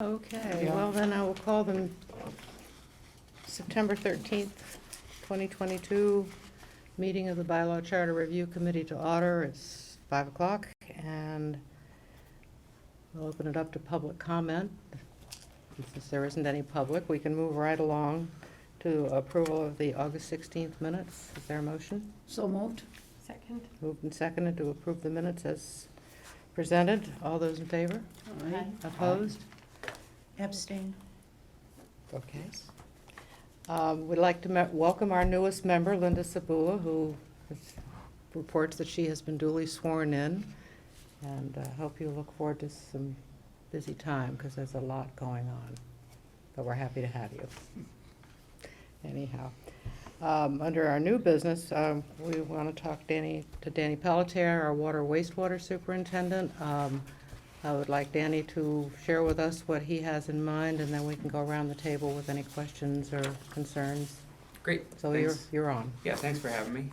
Okay, Yeah. well then I will call them September 13th, 2022, meeting of the Bylaw Charter Review Committee to order. It's 5 o'clock, and we'll open it up to public comment. Since there isn't any public, we can move right along to approval of the August 16th minutes. Is there a motion? So moved. Second. Moved and seconded to approve the minutes as presented. All those in favor? Aye. Opposed? Abstain. Okay. We'd like to welcome our newest member, Linda Sabula, who reports that she has been duly sworn in. And hope you look forward to some busy time, because there's a lot going on. But we're happy to have you. Anyhow, under our new business, we want to talk to Danny Pelletier, our water wastewater superintendent. I would like Danny to share with us what he has in mind, and then we can go around the table with any questions or concerns. Great. So Thanks. you're on. Yeah, thanks for having me.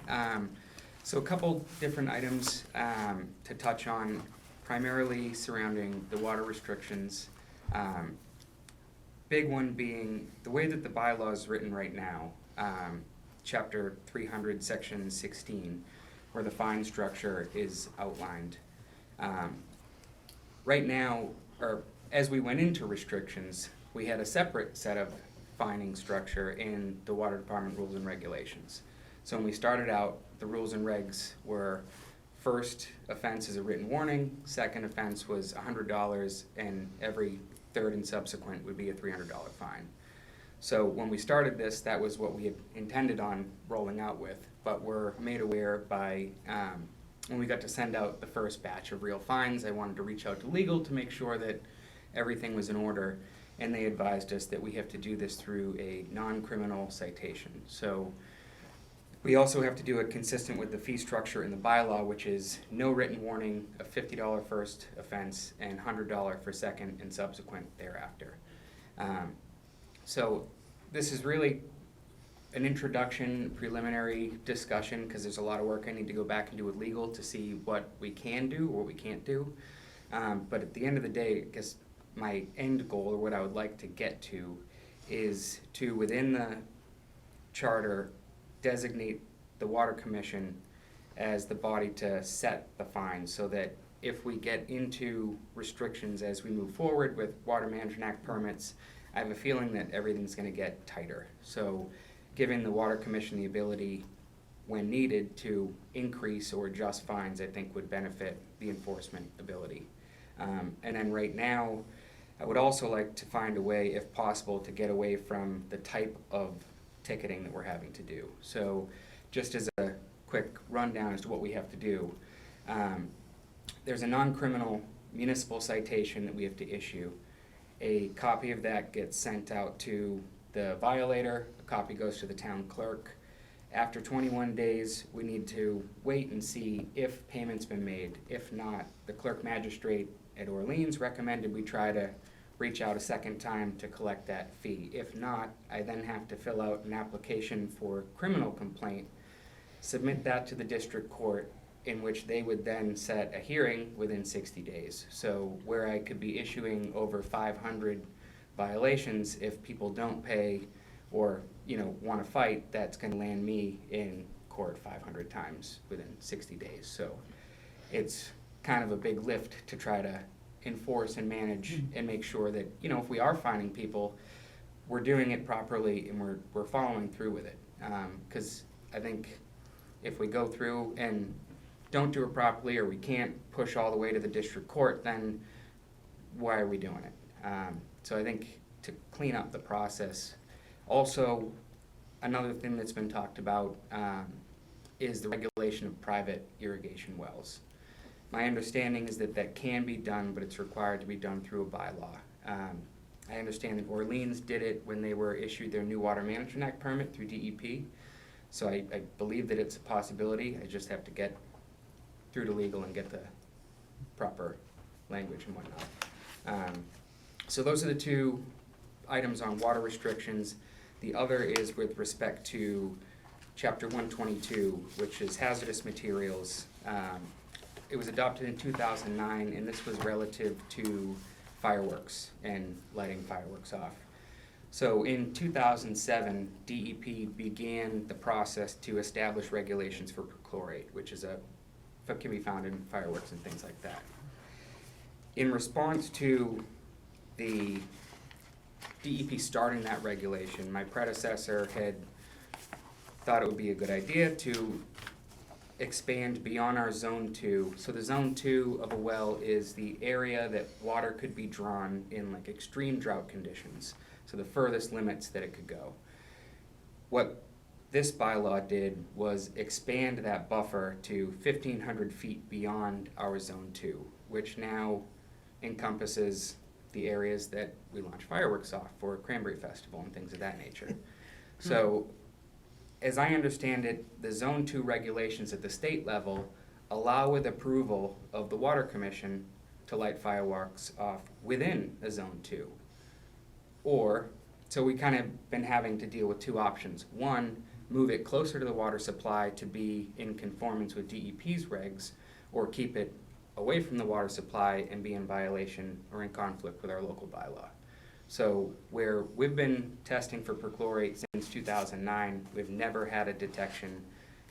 So a couple different items to touch on, primarily surrounding the water restrictions. Big one being the way that the bylaw is written right now, Chapter 300, Section 16, where the fine structure is outlined. Right now, or as we went into restrictions, we had a separate set of fining structure in the Water Department rules and regulations. So when we started out, the rules and regs were first offense is a written warning, second offense was $100, and every third and subsequent would be a $300 fine. So when we started this, that was what we had intended on rolling out with, but we're made aware by when we got to send out the first batch of real fines, I wanted to reach out to legal to make sure that everything was in order, and they advised us that we have to do this through a non-criminal citation. So we also have to do it consistent with the fee structure in the bylaw, which is no written warning, a $50 first offense, and $100 for second and subsequent thereafter. So this is really an introduction, preliminary discussion, because there's a lot of work I need to go back and do with legal to see what we can do or what we can't do. But at the end of the day, I guess my end goal, or what I would like to get to, is to, within the charter, designate the Water Commission as the body to set the fines, so that if we get into restrictions as we move forward with Water Management Act permits, I have a feeling that everything's going to get tighter. So giving the Water Commission the ability, when needed, to increase or adjust fines, I think would benefit the enforcement ability. And then right now, I would also like to find a way, if possible, to get away from the type of ticketing that we're having to do. So just as a quick rundown as to what we have to do, there's a non-criminal municipal citation that we have to issue. A copy of that gets sent out to the violator, a copy goes to the town clerk. After 21 days, we need to wait and see if payment's been made. If not, the clerk magistrate at Orleans recommended we try to reach out a second time to collect that fee. If not, I then have to fill out an application for criminal complaint, submit that to the district court, in which they would then set a hearing within 60 days. So where I could be issuing over 500 violations, if people don't pay or want to fight, that's going to land me in court 500 times within 60 days. So it's kind of a big lift to try to enforce and manage and make sure that, if we are finding people, we're doing it properly and we're following through with it. Because I think if we go through and don't do it properly, or we can't push all the way to the district court, then why are we doing it? So I think to clean up the process. Also, another thing that's been talked about is the regulation of private irrigation wells. My understanding is that that can be done, but it's required to be done through a bylaw. I understand that Orleans did it when they were issued their new Water Management Act permit through DEP. So I believe that it's a possibility. I just have to get through to legal and get the proper language and whatnot. So those are the two items on water restrictions. The other is with respect to Chapter 122, which is hazardous materials. It was adopted in 2009, and this was relative to fireworks and lighting fireworks off. So in 2007, DEP began the process to establish regulations for perchlorate, which is can be found in fireworks and things like that. In response to the DEP starting that regulation, my predecessor had thought it would be a good idea to expand beyond our Zone 2. So the Zone 2 of a well is the area that water could be drawn in like extreme drought conditions. So the furthest limits that it could go. What this bylaw did was expand that buffer to 1,500 feet beyond our Zone 2, which now encompasses the areas that we launch fireworks off for Cranberry Festival and things of that nature. So, as I understand it, the Zone 2 regulations at the state level allow with approval of the Water Commission to light fireworks off within a Zone 2. Or, so we kind of been having to deal with two options. One, move it closer to the water supply to be in conformance with DEP's regs, or keep it away from the water supply and be in violation or in conflict with our local bylaw. So where we've been testing for perchlorate since 2009, we've never had a detection,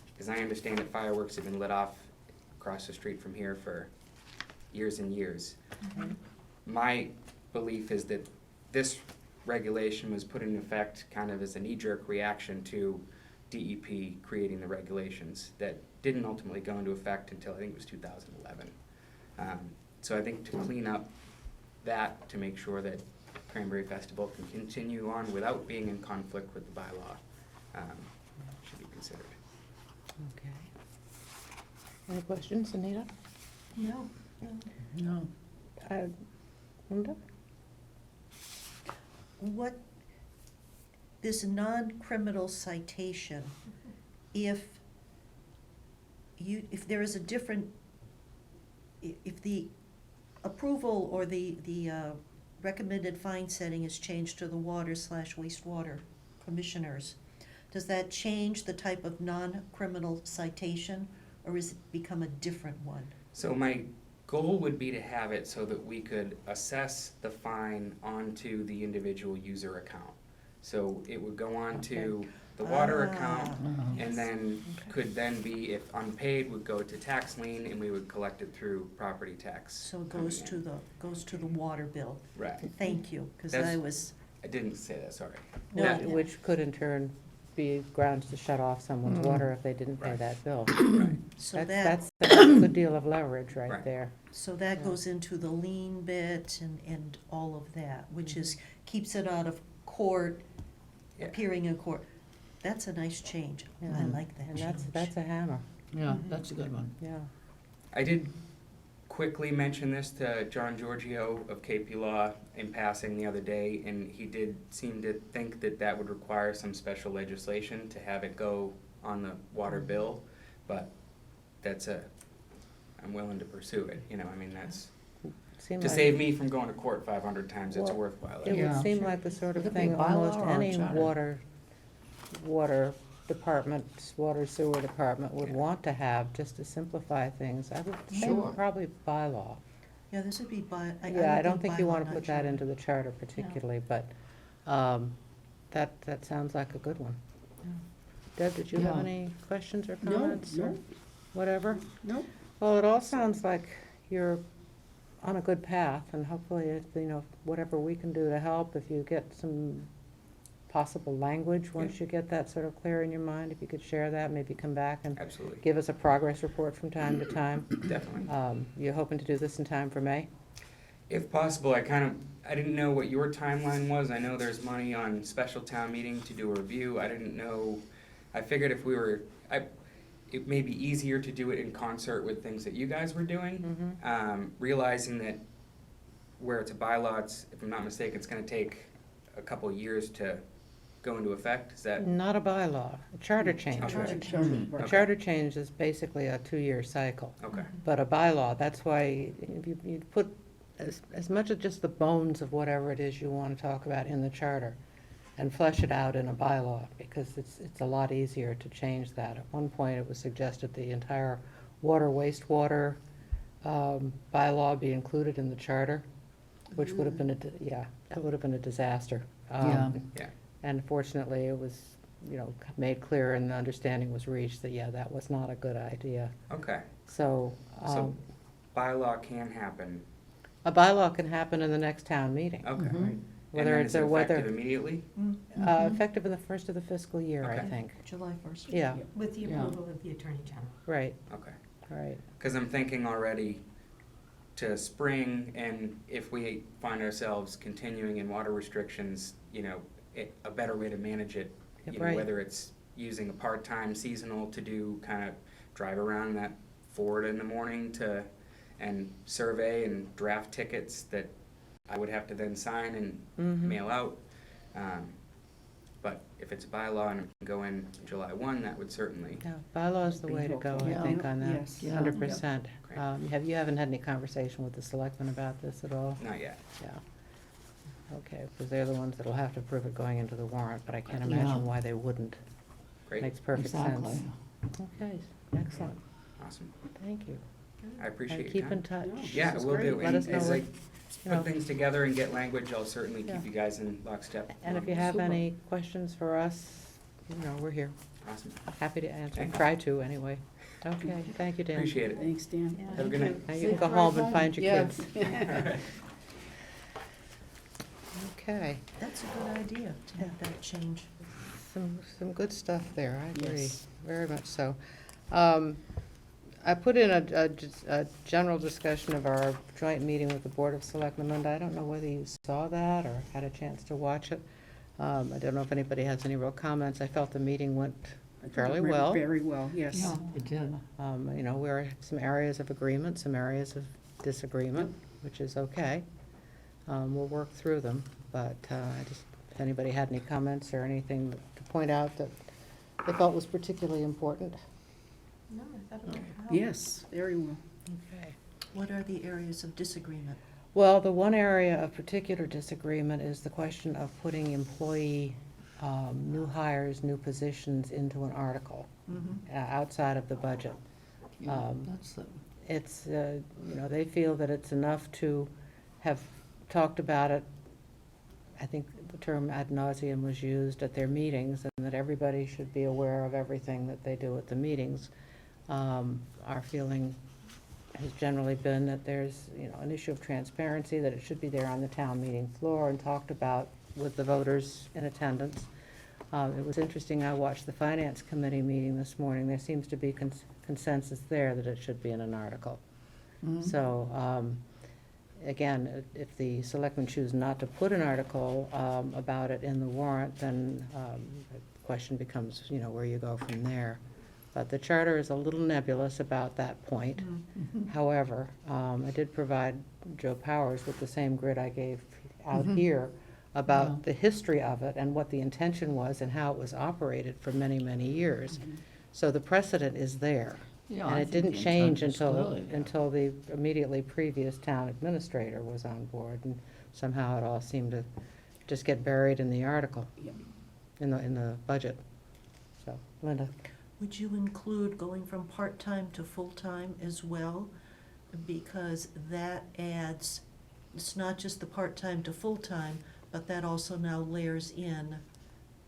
because I understand that fireworks have been lit off across the street from here for years and years. Mm-hmm. My belief is that this regulation was put in effect kind of as a knee-jerk reaction to DEP creating the regulations that didn't ultimately go into effect until I think it was 2011. So I think to clean up that, to make sure that Cranberry Festival can continue on without being in conflict with the bylaw, should be considered. Okay. Any questions, Anita? No. No. Linda? What, this non-criminal citation, if there is a different, if the approval or the recommended fine setting is changed to the water/wastewater commissioners, does that change the type of non-criminal citation, or is it become a different one? So my goal would be to have it so that we could assess the fine onto the individual user account. So it would go on to the water account, and then could then be, if unpaid, would go to tax lien, and we would collect it through property tax. So it goes to the water bill. Right. Thank you, because That's- I didn't say that, sorry. No, That- yeah. Which could in turn be grounds to shut off someone's Mm. water if they didn't pay Right. that bill. Right. So That's a good deal of leverage right Right. there. So that Yeah. goes into the lien bit and all of that, which is, keeps it out of court, Yeah. appearing in court. That's a nice change. I Yeah. like that And change. that's a hammer, Yeah, that's a good one. yeah. I did quickly mention this to John Giorgio of KP Law in passing the other day, and he did seem to think that that would require some special legislation to have it go on the water bill, but I'm willing to pursue it, I mean, that's, Seem to like- save me from going to court 500 times, it's Well, worthwhile. It Yeah. would seem like the sort of It could be a thing bylaw almost or a any charter. water department, water sewer department would Yeah. want to have, just to simplify things. I would say Sure. probably bylaw. Yeah, this would be by, Yeah, I don't think you bylaw, want to not put that charter. into the charter particularly, but that sounds like a good one. Deb, did you have Yeah. any questions or No, comments? or no, Whatever? no. Well, it all sounds like you're on a good path, and hopefully, whatever we can do to help, if you get some possible language, once you get that sort of clear in your mind, if you could share that, maybe come back and Absolutely, give us a progress report from time to time. definitely. You're hoping to do this in time for May? If possible, I didn't know what your timeline was. I know there's money on special town meeting to do a review. I didn't know, I figured if we were, it may be easier to do it in concert with things that you guys were doing. Realizing that where it's a bylaw, if I'm not mistaken, it's gonna take a couple years to go into effect. Is that, Not a bylaw, a charter change. Okay. Charter Charter, change. A right. charter change is basically a 2-year cycle. okay, But a bylaw, that's why you put as much of just the bones of whatever it is you want to talk about in the charter and flesh it out in a bylaw, because it's a lot easier to change that. At one point, it was suggested the entire water wastewater bylaw be included in the charter. which would have been it would have been a disaster. Yeah. Yeah. And fortunately, it was, made clear and the understanding was reached that, that was not a good idea. Okay, So, so bylaw can happen, a bylaw can happen in the next town meeting. okay. Mhm. And Whether then it's is it a weather, effective immediately? effective in the first of the fiscal year, I Okay. think. July 1st. Yeah, With the Yeah. approval of the Attorney General. right, Okay. right. Because I'm thinking already to spring, and if we find ourselves continuing in water restrictions, a better way to manage it, Yep, right. whether it's using a part-time seasonal to do kind of drive around that Ford in the morning and survey and draft tickets that I would have to then sign and Mhm. mail out. But if it's a bylaw and it can go in July 1, that would certainly, Yeah, bylaw's the Be way to go, helpful. I Yeah. think, on that, Yes. Yeah. 100%. Great. You haven't had any conversation with the selectmen about this at all? not yet. Yeah. Okay, because they're the ones that'll have to approve it going into the warrant, but I can't Yeah. imagine why they wouldn't. Great, Makes perfect Exactly. sense. Okay, excellent, awesome. thank you. I appreciate And your keep in time. touch. Yeah, This is we'll do. great. Let And us know as I what- you know. put things together and get language, I'll certainly Yeah. keep you guys in lockstep. And if you have Super. any questions for us, we're here, Awesome. happy to answer, Thank you. try to, anyway. Okay, thank you, Dan. Appreciate it. Thanks, Dan. Yeah. Have a good night. Now you can go home and find your Yeah. kids. Okay, That's a good idea, to make that change. some good stuff there, I agree, Yes. very much so. I put in a general discussion of our joint meeting with the Board of Selectmen, Linda. I don't know whether you saw that or had a chance to watch it. I don't know if anybody has any real comments. I felt the meeting went fairly well. Very well, yes. Yeah, it did. We're some areas of agreement, some areas of disagreement, which is okay. We'll work through them, but if anybody had any comments or anything to point out that they felt was particularly important. No, I thought it went well. Yes, very well. Okay. What are the areas of disagreement? Well, the one area of particular disagreement is the question of putting employee, new hires, new positions into an article outside of the budget. Yeah, that's the, It's, they feel that it's enough to have talked about it. I think the term ad nauseum was used at their meetings, and that everybody should be aware of everything that they do at the meetings. Our feeling has generally been that there's, an issue of transparency, that it should be there on the town meeting floor and talked about with the voters in attendance. It was interesting, I watched the Finance Committee meeting this morning. There seems to be consensus there that it should be in an article. So, again, if the selectmen choose not to put an article about it in the warrant, then the question becomes, where you go from there. But the charter is a little nebulous about that point. However, I did provide Joe Powers with the same grid I gave out here about Yeah. the history of it and what the intention was and how it was operated for many, many years. So the precedent is there. yeah. And I it think didn't the change intent is good. until the immediately previous town administrator was on board, and somehow it all seemed to just get buried in the article, Yep. in the budget. So, Linda? Would you include going from part-time to full-time as well? Because that adds, it's not just the part-time to full-time, but that also now layers in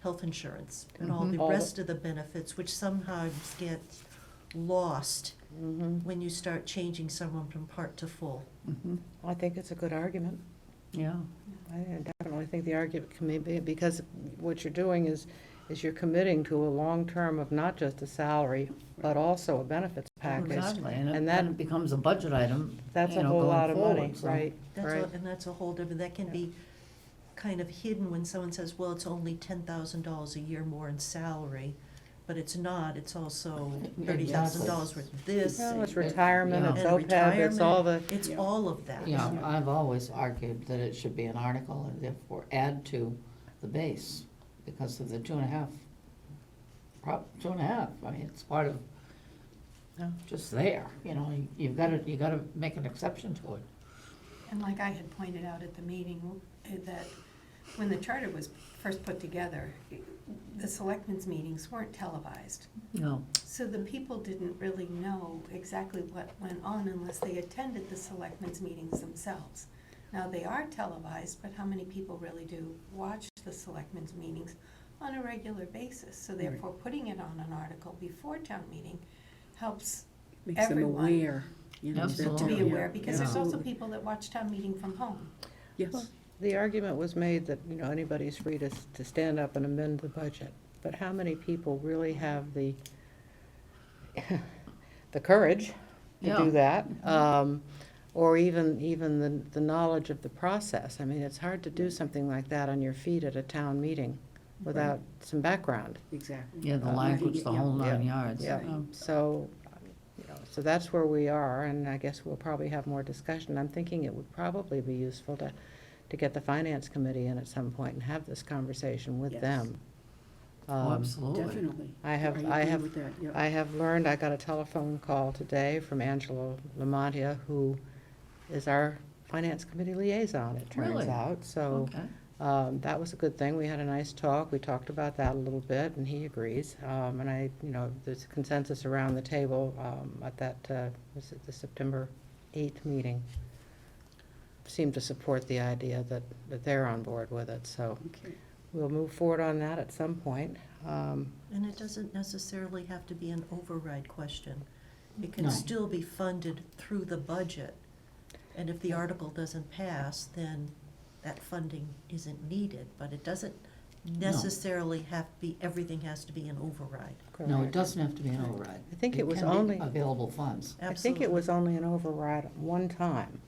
health insurance and all the All the- rest of the benefits, which sometimes get lost when you start changing someone from part to full. Mhm. I think it's a good argument. Yeah, I definitely think the argument can be, because what you're doing is you're committing to a long term of not just a salary, but also a benefits package. exactly, and And then that- it becomes a budget item. That's a you know, whole going lot of money, forward, so- right, That's right. and that's a whole different, that can Yeah. be kind of hidden when someone says, well, it's only $10,000 a year more in salary, but it's not, it's also $30,000 worth of this. No, it's It- retirement, yeah. it's And OPEB, it's all the, It's Yeah. all of that. Yeah, I've always argued that it should be an article and therefore add to the base because of the 2.5. 2.5, I mean, it's part of, Yeah. just there, you've gotta make an exception to it. And like I had pointed out at the meeting, that when the charter was first put together, the selectmen's meetings weren't televised. No, So the people didn't really know exactly what went on unless they attended the selectmen's meetings themselves. Now, they are televised, but how many people really do watch the selectmen's meetings on a regular basis? So therefore, putting it on an article before town meeting helps Makes them everyone aware, you know. that Absolutely. to be they're- aware, because there's also absolutely. people that watch town meeting from home. Yes, The argument was made that, anybody's free to stand up and amend the budget, but how many people really have the, the courage to Yeah. do that? Or even the knowledge of the process. I mean, it's hard to do something like that on your feet at a town meeting without some background. exactly. Yeah, the language, the whole 9 yards. Yeah, so, so that's where we are, and I guess we'll probably have more discussion. I'm thinking it would probably be useful to get the finance committee in at some point and have this conversation with Yes. them. Oh, absolutely. Definitely. I have, I I agree have, with that, yeah. I have learned, I got a telephone call today from Angela Lamontia, who is our finance committee liaison, it turns Really? out. So Okay. that was a good thing. We had a nice talk. We talked about that a little bit, and he agrees. And there's a consensus around the table at that, was it the September 8th meeting? Seemed to support the idea that they're on board with it. So Okay. we'll move forward on that at some point. And it doesn't necessarily have to be an override question. It can No. still be funded through the budget. And if the article doesn't pass, then that funding isn't needed. But it doesn't necessarily have to be, everything has to be an override. No, it doesn't have to be an override. I think it was can be only- available funds. I think it Absolutely. was only an override one time.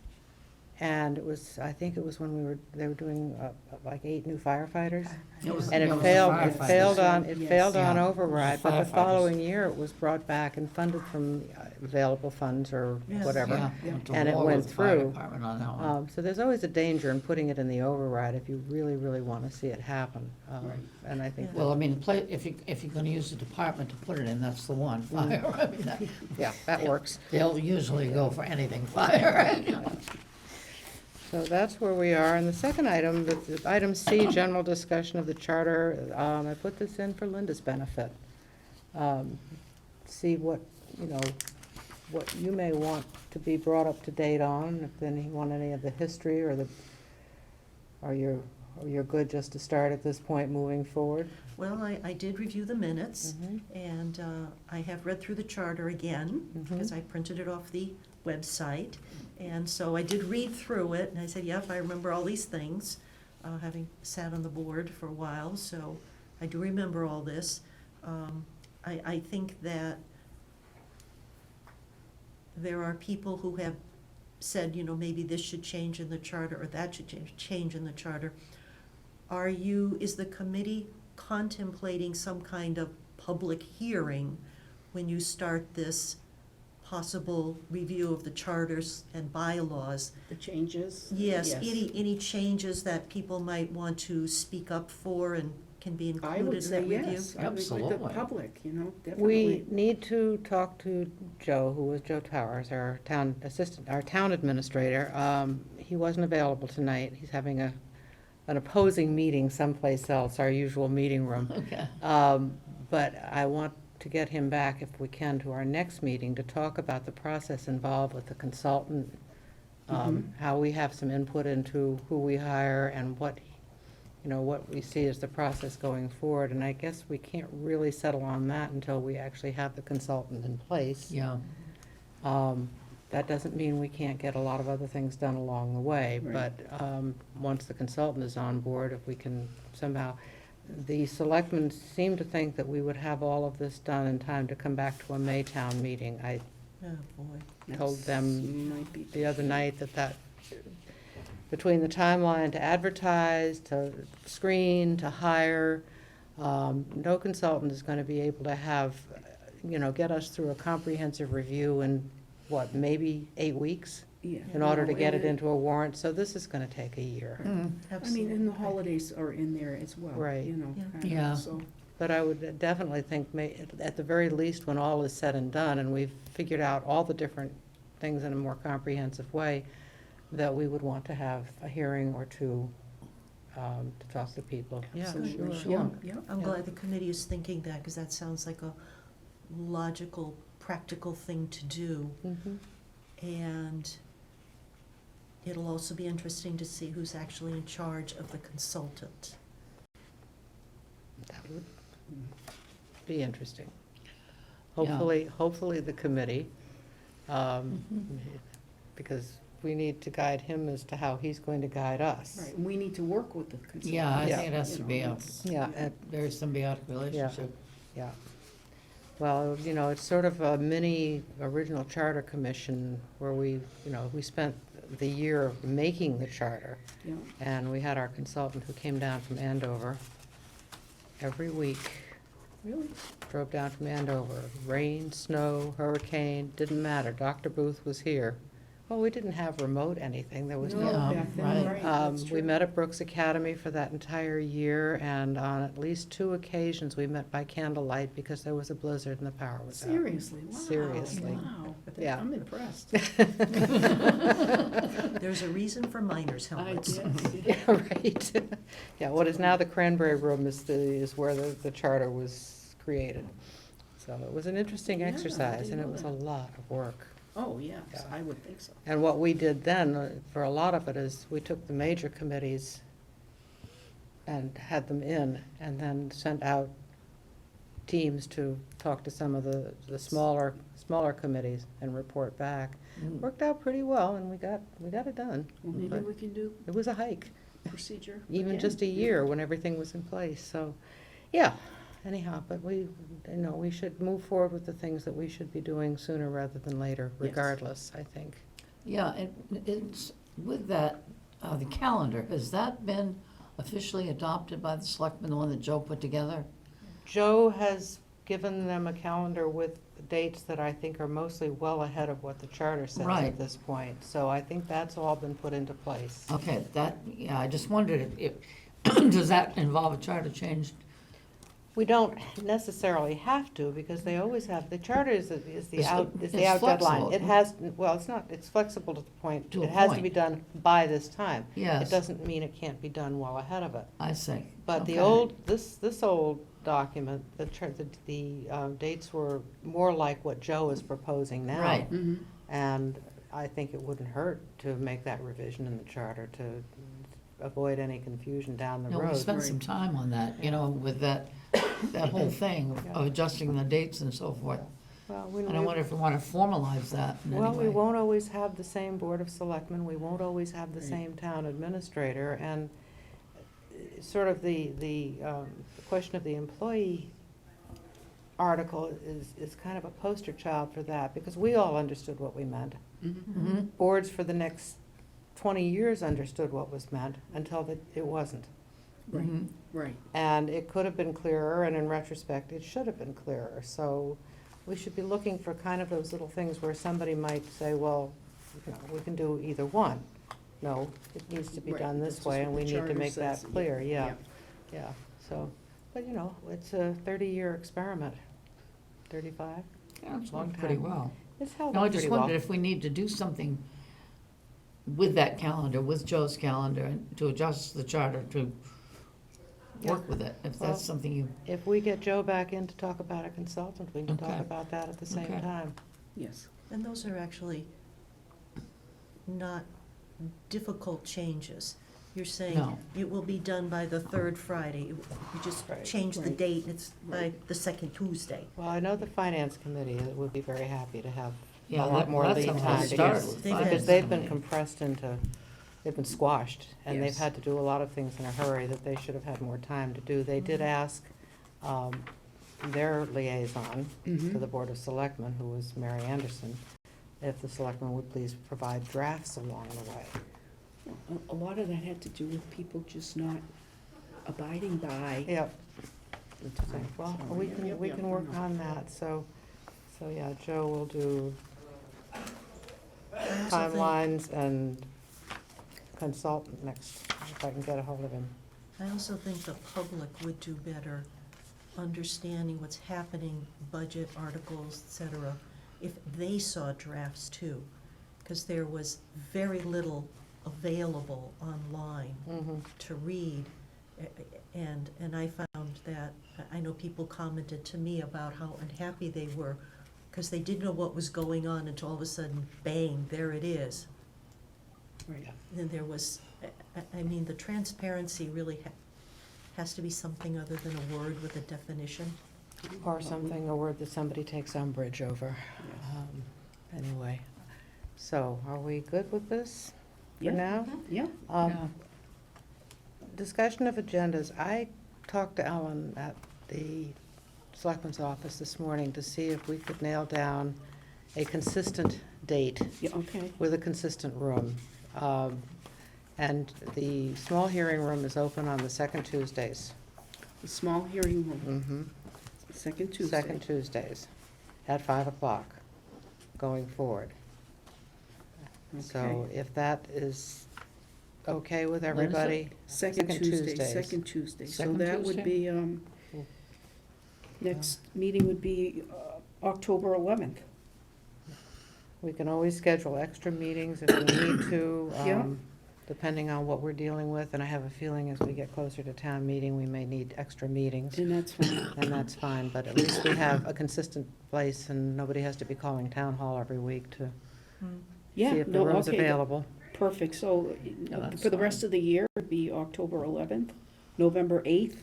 And I think it was when they were doing like 8 new firefighters. It was- And it it was failed, the it firefighters. failed on, Yes. on Yeah, it was override, but the firefighters. following year it was brought back and funded from available funds or Yes. whatever. Yeah, Yeah. went to And it war went with the fire through. department on that one. So there's always a danger in putting it in the override if you really, really want to see it happen. Right. And I think, Yeah. Well, I mean, if you're gonna use the department to put it in, that's the one, fire. I mean, yeah, that works. they'll usually go for anything fire. So that's where we are. And the second item, item C, general discussion of the charter, I put this in for Linda's benefit. See what you may want to be brought up to date on, if then you want any of the history or you're good just to start at this point moving forward. Well, I did review the minutes, Mhm. and I have read through the charter again, because I printed it off the website. And so I did read through it, and I said, yep, I remember all these things, having sat on the board for a while, so I do remember all this. I think that there are people who have said, maybe this should change in the charter, or that should change in the charter. Is the committee contemplating some kind of public hearing when you start this possible review of the charters and bylaws? The changes? Yes, any changes that people might want to speak up for and can be I included would in say that review? yes. I would like the Absolutely. public, definitely. We need to talk to Joe, who was Joe Towers, our town administrator. He wasn't available tonight. He's having an opposing meeting someplace else, our usual meeting room. Okay. But I want to get him back, if we can, to our next meeting to talk about the process involved with the consultant, how we have some input into who we hire and what we see as the process going forward. And I guess we can't really settle on that until we actually have the consultant in place. Yeah, That doesn't mean we can't get a lot of other things done along the way, Right. but once the consultant is on board, if we can somehow, the selectmen seem to think that we would have all of this done in time to come back to a Maytown meeting. I Oh, boy. told them Might be- the other night that between the timeline to advertise, to screen, to hire, no consultant is going to be able to have, get us through a comprehensive review in, maybe 8 weeks Yeah. in order to No, get and it into a warrant, so this is going to take a year. I mean, and the holidays are in there as well. Right. Yeah. Kind of, Yeah. so. But I would definitely think, at the very least, when all is said and done, and we've figured out all the different things in a more comprehensive way, that we would want to have a hearing or two to talk to people. Yeah, Absolutely. sure. Yeah, yeah. I'm Yeah. glad the committee is thinking that, because that sounds like a logical, practical thing to do. Mhm. And it'll also be interesting to see who's actually in charge of the consultant. That would be interesting. Yeah. Hopefully the committee, because we need to guide him as to how he's going to guide us. Right, and we need to work with the consultant. Yeah, I Yeah. think it has to be a Yeah, very symbiotic relationship. yeah. Well, it's sort of a mini original charter commission where we spent the year making the charter. Yeah. And we had our consultant who came down from Andover every week, Really? drove down from Andover. Rain, snow, hurricane, didn't matter. Dr. Booth was here. Well, we didn't have remote anything. There was No, no. Yeah, back then, right. right, that's We true. met at Brooks Academy for that entire year, and on at least 2 occasions, we met by candlelight because there was a blizzard and the power was out. Seriously, wow. Seriously. Wow, Yeah. I'm impressed. There's a reason for miners' I helmets. guess. Yeah, right. Yeah, what is now the Cranberry Room is where the charter was created. So it was an interesting Yeah, I exercise, didn't and it know was a that. lot of work. Oh, yes, Yeah. I would think so. And what we did then, for a lot of it, is we took the major committees and had them in, and then sent out teams to talk to some of the smaller committees and report back. Mm. Worked out pretty well, and we got it done. Well, maybe But we can do It was a hike, procedure. even again. just a year when everything was in place, so, yeah. Anyhow, but we should move forward with the things that we should be doing sooner rather than later, Yes. regardless, I think. Yeah, it's, with that, the calendar, has that been officially adopted by the selectmen, the one that Joe put together? Joe has given them a calendar with dates that I think are mostly well ahead of what the charter says Right. at this point. So I think that's all been put into place. Okay, yeah, I just wondered if, does that involve a charter change? We don't necessarily have to, because they always have, the charter is the It's- out it's deadline. flexible. It has, well, it's not, it's flexible to the point, To a it has to point. be done by this time. Yes. It doesn't mean it can't be done well ahead of it. I see. But the Okay. this old document, the dates were more like what Joe is proposing now. Right. Mhm. And I think it wouldn't hurt to make that revision in the charter to avoid any confusion down the No, we road. spent some time on that, with that whole thing of adjusting the dates and so forth. Well, And I wonder if we want to formalize that in any way. Well, we won't always have the same Board of Selectmen, we won't always have the Right. same town administrator, and sort of the question of the employee article is kind of a poster child for that, because we all understood what we meant. Mhm. Mhm. Boards for the next 20 years understood what was meant until it wasn't. Right, Mhm. right. And it could have been clearer, and in retrospect, it should have been clearer. So we should be looking for kind of those little things where somebody might say, well, we can do either one. No, it needs to be Right, done that's this just way, what and the we need to charter make that says. clear, yeah, so, but it's a 30-year experiment, 35, Yeah, it's Long worked pretty time. well. it's held No, I up just pretty well. wondered if we need to do something with that calendar, with Joe's calendar, and to adjust the charter to work with it, if Well, that's something you, If we get Joe back in to talk about a consultant, we can talk Okay. about that at the same Okay. time. Yes. And those are actually not difficult changes. You're saying No. it will be done by the third Friday. You just Right. change the Right. date, and it's by Right. the second Tuesday. Well, I know the Finance Committee would be very happy to have a Yeah, lot more that's lead how we time, started because with They've finance had- they've been committee. compressed they've been squashed, and they've Yes. had to do a lot of things in a hurry that they should have had more time to do. They did ask their liaison to Mhm. the Board of Selectmen, who was Mary Anderson, if the selectmen would please provide drafts along the way. A lot of that had to do with people just not abiding by. Yep. Well, So, we yep, can, yep, we yep, can I work know. on that, so yeah, Joe will do I also think- timelines and consultant next, if I can get a hold of him. I also think the public would do better understanding what's happening, budget articles, et cetera, if they saw drafts too. Because there was very little available online Mhm. to read. And I found that, I know people commented to me about how unhappy they were, because they didn't know what was going on until all of a sudden, bang, there it is. Right. then there was, I mean, the transparency really has to be something other than a word with a definition. Or something, a word that somebody takes umbrage over. Anyway, so are we good with this for Yeah. now? Yeah, Um, Discussion of agendas. I talked to Ellen at the Selectman's office this morning to see if we could nail down a consistent date yeah, okay. with a consistent room. And the small hearing room is open on the second Tuesdays. The small hearing room, Mm-hmm. second Tuesday. Second Tuesdays at 5 o'clock going forward. So Okay. if that is okay with When is it? everybody? Second Second Tuesday, Tuesdays. second Tuesday. So Second that would Tuesday? be, next meeting would be October 11th. We can always schedule extra meetings if we need to, Yeah. depending on what we're dealing with. And I have a feeling as we get closer to town meeting, we may need extra meetings. And that's fine. And that's fine, but at least we have a consistent place and nobody has to be calling town hall every week to Yeah, see if the no, room's okay, available. perfect. So Yeah, that's for the rest fine. of the year, it'd be October 11th, November 8th.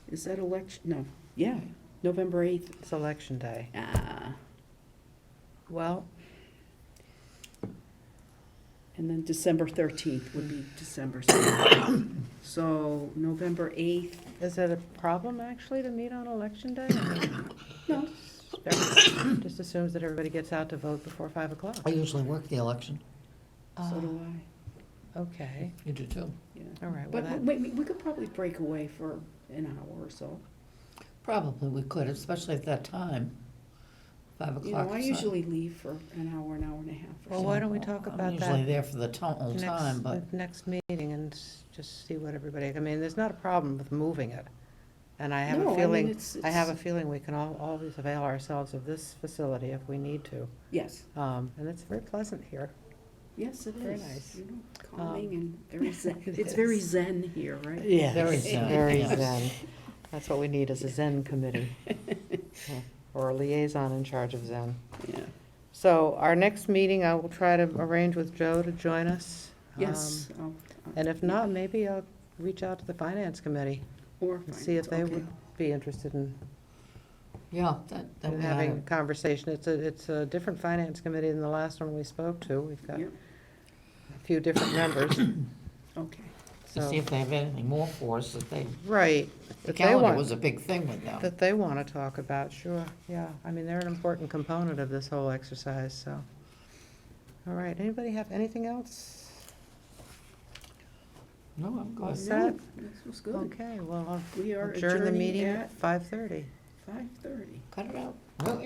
Is that election? No, yeah, November 8th. It's election day. Ah, Well, and then December 13th would be December 7th. So November 8th, is it a problem actually to meet on election day? I mean, no, just assumes that everybody gets out to vote before 5 o'clock. I usually work the election. so do I, Okay, You do too. yeah. all right, well, But that, we could probably break away for an hour or so. Probably we could, especially at that time, 5 o'clock. You know, I is not- usually leave for an hour and a half or well, so. why don't we talk about I'm usually that there for the whole time, but next meeting and just see what everybody, I mean, there's not a problem with moving it. And I have No, a I mean, feeling, it's- I have a it's- feeling we can always avail ourselves of this facility if we need to. Yes, And it's very pleasant here. yes, it is. Very nice. You know, calming and it very zen. It's very is. zen here, right? Yes. Very zen, Very yes. zen. That's what we need is a Zen committee. Or a liaison in charge of Zen. Yeah. So our next meeting, I will try to arrange with Joe to join us. Yes. And if not, maybe I'll reach out to the finance committee Or and see if they finance, would be interested in yeah, that in we having a have. conversation. It's a different finance committee than the last one we spoke to. We've got okay. a few different members, Yeah, okay. To so, see if they have anything more for us, that they, right. the That they calendar want- was a big thing with them. That they want to talk about, sure, yeah. I mean, they're an important component of this whole exercise, so. All right, anybody have anything else? No, I'm All good. set? This was good. Okay, well, We I'll are adjourn the adjourning meeting at at 5:30. 5:30. Cut it out, really.